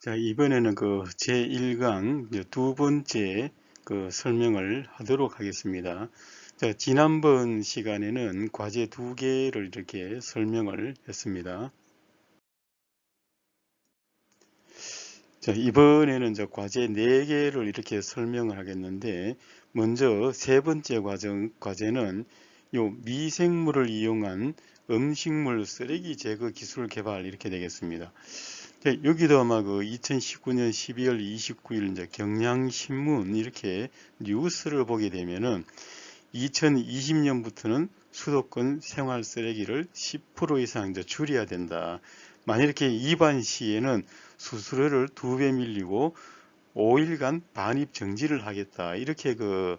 자, 이번에는 그 제1강 두 번째 설명을 하도록 하겠습니다. 자, 지난번 시간에는 과제 두 개를 이렇게 설명을 했습니다. 자, 이번에는 과제 네 개를 이렇게 설명을 하겠는데, 먼저 세 번째 과제는 요 미생물을 이용한 음식물 쓰레기 제거 기술 개발 이렇게 되겠습니다. 네, 여기도 아마 그 2019년 12월 29일 이제 경향신문 이렇게 뉴스를 보게 되면은 2020년부터는 수도권 생활 쓰레기를 10% 이상 이제 줄여야 된다. 만약 이렇게 위반 시에는 수수료를 2배 밀리고 5일간 반입 정지를 하겠다. 이렇게 그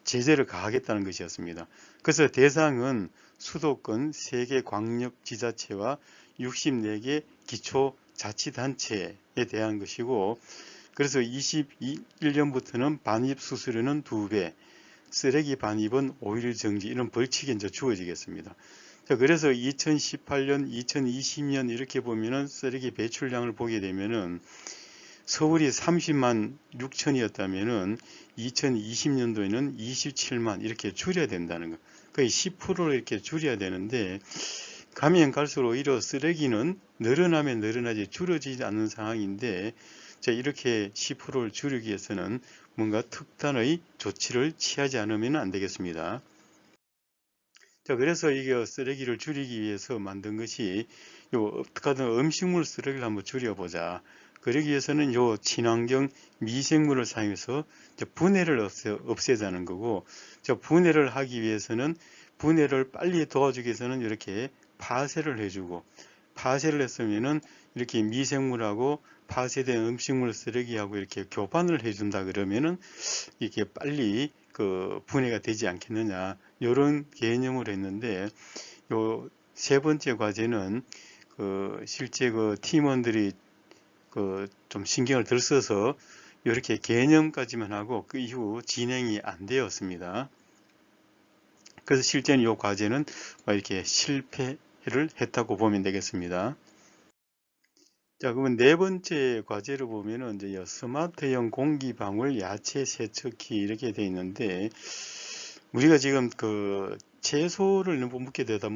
제재를 가하겠다는 것이었습니다. 그래서 대상은 수도권 3개 광역지자체와 64개 기초자치단체에 대한 것이고, 그래서 21년부터는 반입 수수료는 2배, 쓰레기 반입은 5일 정지, 이런 벌칙이 이제 주어지겠습니다. 자, 그래서 2018년, 2020년 이렇게 보면은 쓰레기 배출량을 보게 되면은 서울이 30만 6천이었다면은 2020년도에는 27만 이렇게 줄여야 된다는 거. 거의 10%를 이렇게 줄여야 되는데, 가면 갈수록 오히려 쓰레기는 늘어나면 늘어나지 줄어지지 않는 상황인데, 자, 이렇게 10%를 줄이기 위해서는 뭔가 특단의 조치를 취하지 않으면 안 되겠습니다. 자, 그래서 이게 쓰레기를 줄이기 위해서 만든 것이 요 어떻게든 음식물 쓰레기를 한번 줄여보자. 그러기 위해서는 요 친환경 미생물을 사용해서 분해를 없애자는 거고, 분해를 하기 위해서는 분해를 빨리 도와주기 위해서는 이렇게 파쇄를 해주고, 파쇄를 했으면은 이렇게 미생물하고 파쇄된 음식물 쓰레기하고 이렇게 교반을 해준다 그러면은 이게 빨리 분해가 되지 않겠느냐, 이런 개념을 했는데, 요 세 번째 과제는 실제 팀원들이 좀 신경을 들 써서 이렇게 개념까지만 하고 그 이후 진행이 안 되었습니다. 그래서 실제는 이 과제는 이렇게 실패를 했다고 보면 되겠습니다. 자, 그러면 네 번째 과제를 보면은 이제 스마트형 공기방울 야채 세척기 이렇게 되어 있는데, 우리가 지금 채소를 너무 먹게 되다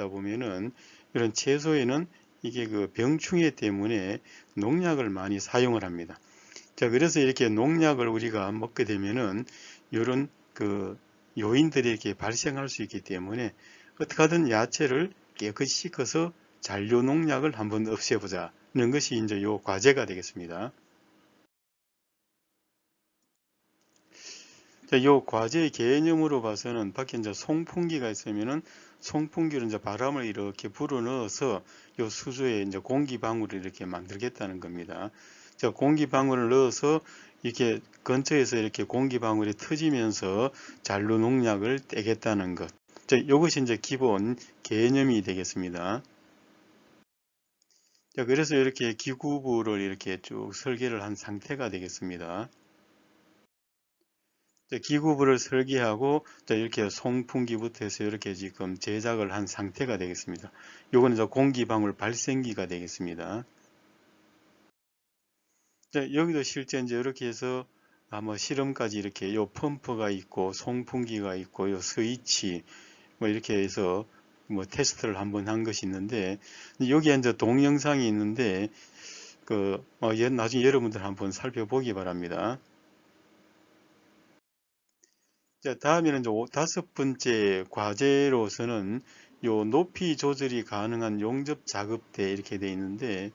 보면은 이런 채소에는 이게 병충해 때문에 농약을 많이 사용을 합니다. 자, 그래서 이렇게 농약을 우리가 먹게 되면은 이런 요인들이 이렇게 발생할 수 있기 때문에 어떻게 하든 야채를 깨끗이 씻어서 잔류 농약을 한번 없애보자 는 것이 이제 요 과제가 되겠습니다. 자, 요 과제의 개념으로 봐서는 밖에 이제 송풍기가 있으면은 송풍기로 이제 바람을 이렇게 불어 넣어서 요 수조에 이제 공기방울을 이렇게 만들겠다는 겁니다. 자, 공기방울을 넣어서 이렇게 근처에서 이렇게 공기방울이 터지면서 잔류 농약을 떼겠다는 것. 자, 이것이 이제 기본 개념이 되겠습니다. 자, 그래서 이렇게 기구부를 이렇게 쭉 설계를 한 상태가 되겠습니다. 기구부를 설계하고 이렇게 송풍기부터 해서 이렇게 지금 제작을 한 상태가 되겠습니다. 요거는 이제 공기방울 발생기가 되겠습니다. 자, 여기도 실제 이제 이렇게 해서 뭐 실험까지 이렇게 요 펌프가 있고 송풍기가 있고 요 스위치 뭐 이렇게 해서 뭐 테스트를 한번 한 것이 있는데, 여기에 이제 동영상이 있는데 나중에 여러분들 한번 살펴보기 바랍니다. 자, 다음에는 이제 다섯 번째 과제로서는 요 높이 조절이 가능한 용접 작업대 이렇게 돼 있는데,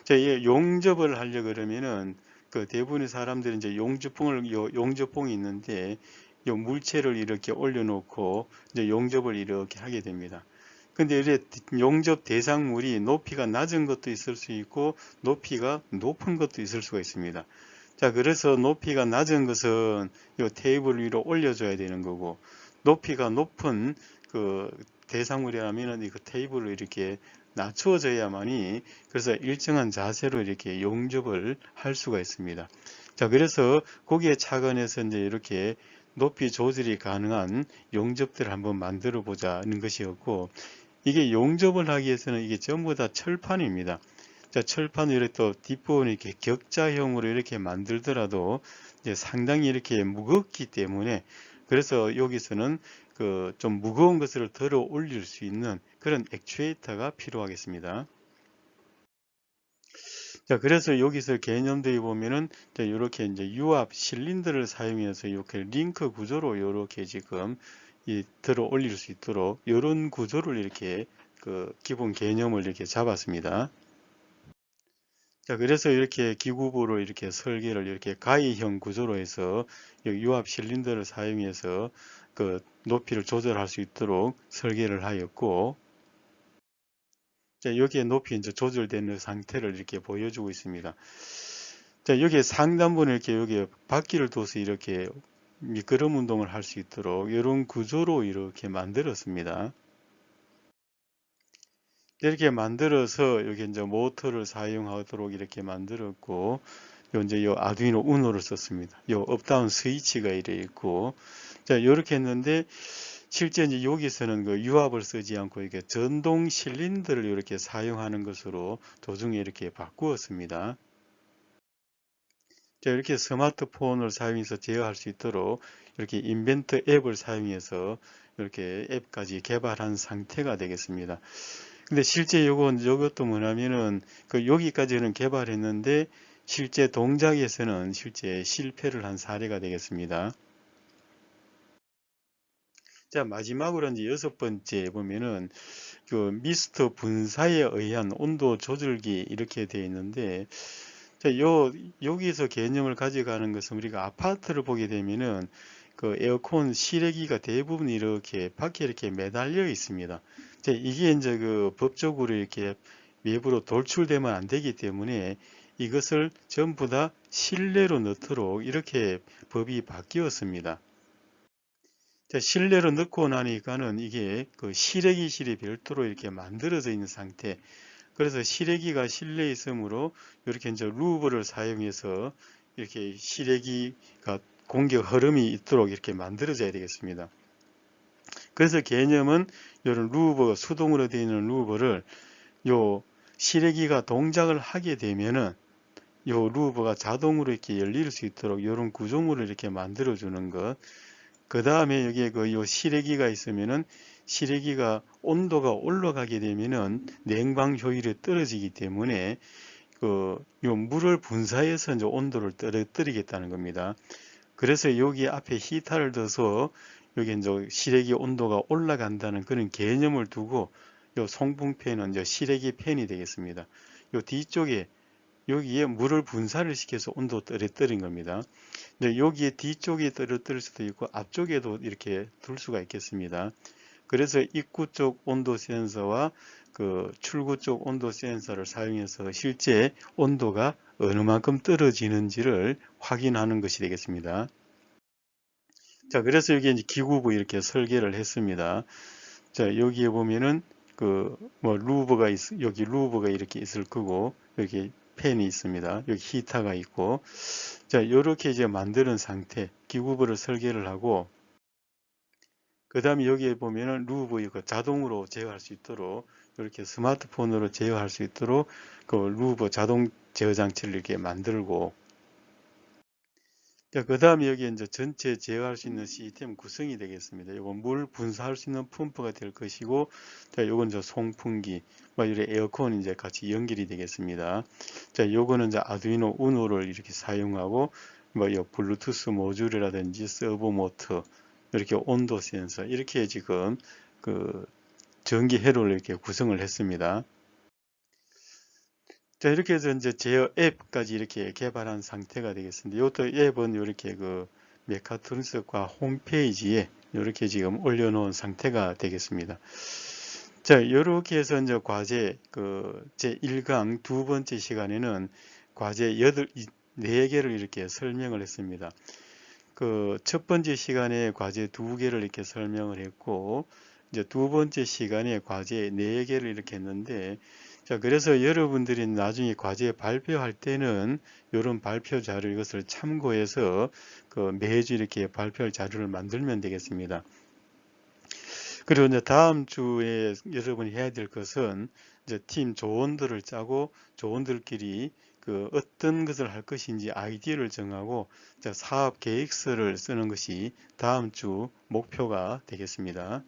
자, 이 용접을 하려 그러면은 대부분의 사람들이 이제 용접봉이 있는데 요 물체를 이렇게 올려놓고 이제 용접을 이렇게 하게 됩니다. 근데 이제 용접 대상물이 높이가 낮은 것도 있을 수 있고 높이가 높은 것도 있을 수가 있습니다. 자, 그래서 높이가 낮은 것은 이 테이블 위로 올려줘야 되는 거고, 높이가 높은 대상물이라면 그 테이블을 이렇게 낮춰져야만이, 그래서 일정한 자세로 이렇게 용접을 할 수가 있습니다. 자, 그래서 거기에 착안해서 이제 이렇게 높이 조절이 가능한 용접들을 한번 만들어 보자는 것이었고, 이게 용접을 하기 위해서는 이게 전부 다 철판입니다. 자, 철판을 이렇게 또 뒷부분을 이렇게 격자형으로 이렇게 만들더라도 이제 상당히 이렇게 무겁기 때문에, 그래서 여기서는 그 좀 무거운 것을 들어 올릴 수 있는 그런 액추에이터가 필요하겠습니다. 자, 그래서 여기서 개념도에 보면은 이렇게 이제 유압 실린더를 사용해서 이렇게 링크 구조로 이렇게 지금 들어 올릴 수 있도록 이런 구조를 이렇게 그 기본 개념을 이렇게 잡았습니다. 자, 그래서 이렇게 기구부로 이렇게 설계를 이렇게 가이형 구조로 해서 유압 실린더를 사용해서 그 높이를 조절할 수 있도록 설계를 하였고, 자, 여기에 높이 이제 조절되는 상태를 이렇게 보여주고 있습니다. 자, 여기에 상단부는 이렇게 여기에 바퀴를 둬서 이렇게 미끄럼 운동을 할 수 있도록 이런 구조로 이렇게 만들었습니다. 이렇게 만들어서 여기 이제 모터를 사용하도록 이렇게 만들었고, 요 이제 요 아두이노 우노를 썼습니다. 요 업다운 스위치가 이래 있고, 자, 이렇게 했는데 실제 이제 여기서는 그 유압을 쓰지 않고 이렇게 전동 실린더를 이렇게 사용하는 것으로 도중에 이렇게 바꾸었습니다. 자, 이렇게 스마트폰을 사용해서 제어할 수 있도록 이렇게 인벤터 앱을 사용해서 이렇게 앱까지 개발한 상태가 되겠습니다. 근데 실제 이것도 뭐냐면은 그 여기까지는 개발했는데 실제 동작에서는 실제 실패를 한 사례가 되겠습니다. 자, 마지막으로 이제 6번째 보면은 그 미스터 분사에 의한 온도 조절기 이렇게 되어 있는데, 자, 여기서 개념을 가져가는 것은 우리가 아파트를 보게 되면은 그 에어컨 실외기가 대부분 이렇게 밖에 이렇게 매달려 있습니다. 자, 이게 이제 그 법적으로 이렇게 외부로 돌출되면 안 되기 때문에 이것을 전부 다 실내로 넣도록 이렇게 법이 바뀌었습니다. 자, 실내로 넣고 나니까는 이게 그 실외기실이 별도로 이렇게 만들어져 있는 상태. 그래서 실외기가 실내에 있으므로 이렇게 이제 루브를 사용해서 이렇게 실외기가 공격 흐름이 있도록 이렇게 만들어져야 되겠습니다. 그래서 개념은 이런 루버, 수동으로 되어 있는 루버를 요 실외기가 동작을 하게 되면은 요 루버가 자동으로 이렇게 열릴 수 있도록 이런 구조물을 이렇게 만들어 주는 것. 그 다음에 여기에 그 요 실외기가 있으면은 실외기가 온도가 올라가게 되면은 냉방 효율이 떨어지기 때문에 그 요 물을 분사해서 이제 온도를 떨어뜨리겠다는 겁니다. 그래서 여기 앞에 히터를 둬서 여기 이제 실외기 온도가 올라간다는 그런 개념을 두고 요 송풍팬은 이제 실외기 팬이 되겠습니다. 요 뒤쪽에 여기에 물을 분사를 시켜서 온도 떨어뜨린 겁니다. 여기에 뒤쪽에 떨어뜨릴 수도 있고 앞쪽에도 이렇게 둘 수가 있겠습니다. 그래서 입구 쪽 온도 센서와 그 출구 쪽 온도 센서를 사용해서 실제 온도가 어느 만큼 떨어지는지를 확인하는 것이 되겠습니다. 자, 그래서 여기 이제 기구부 이렇게 설계를 했습니다. 자, 여기에 보면은 그 뭐 루버가 여기 루버가 이렇게 있을 거고 여기 팬이 있습니다. 여기 히터가 있고, 자, 이렇게 이제 만드는 상태 기구부를 설계를 하고, 그 다음에 여기에 보면은 루브 이거 자동으로 제어할 수 있도록 이렇게 스마트폰으로 제어할 수 있도록 그 루브 자동 제어 장치를 이렇게 만들고, 그 다음에 여기 이제 전체 제어할 수 있는 시스템 구성이 되겠습니다. 이거 물 분사할 수 있는 펌프가 될 것이고, 자, 요건 이제 송풍기, 뭐 이래 에어컨 이제 같이 연결이 되겠습니다. 자, 요거는 이제 아두이노 우노를 이렇게 사용하고, 뭐 이 블루투스 모듈이라든지 서버 모터, 이렇게 온도 센서, 이렇게 지금 그 전기 회로를 이렇게 구성을 했습니다. 자, 이렇게 해서 이제 제어 앱까지 이렇게 개발한 상태가 되겠습니다. 이것도 앱은 이렇게 그 메카트론스과 홈페이지에 이렇게 지금 올려놓은 상태가 되겠습니다. 자, 이렇게 해서 이제 과제 그 제 1강 두 번째 시간에는 과제 4개를 이렇게 설명을 했습니다. 그 첫 번째 시간에 과제 2개를 이렇게 설명을 했고, 이제 두 번째 시간에 과제 4개를 이렇게 했는데, 자, 그래서 여러분들이 나중에 과제 발표할 때는 이런 발표 자료 이것을 참고해서 그 매주 이렇게 발표할 자료를 만들면 되겠습니다. 그리고 이제 다음 주에 여러분이 해야 될 것은 이제 팀 조원들을 짜고 조원들끼리 그 어떤 것을 할 것인지 아이디어를 정하고 사업 계획서를 쓰는 것이 다음 주 목표가 되겠습니다.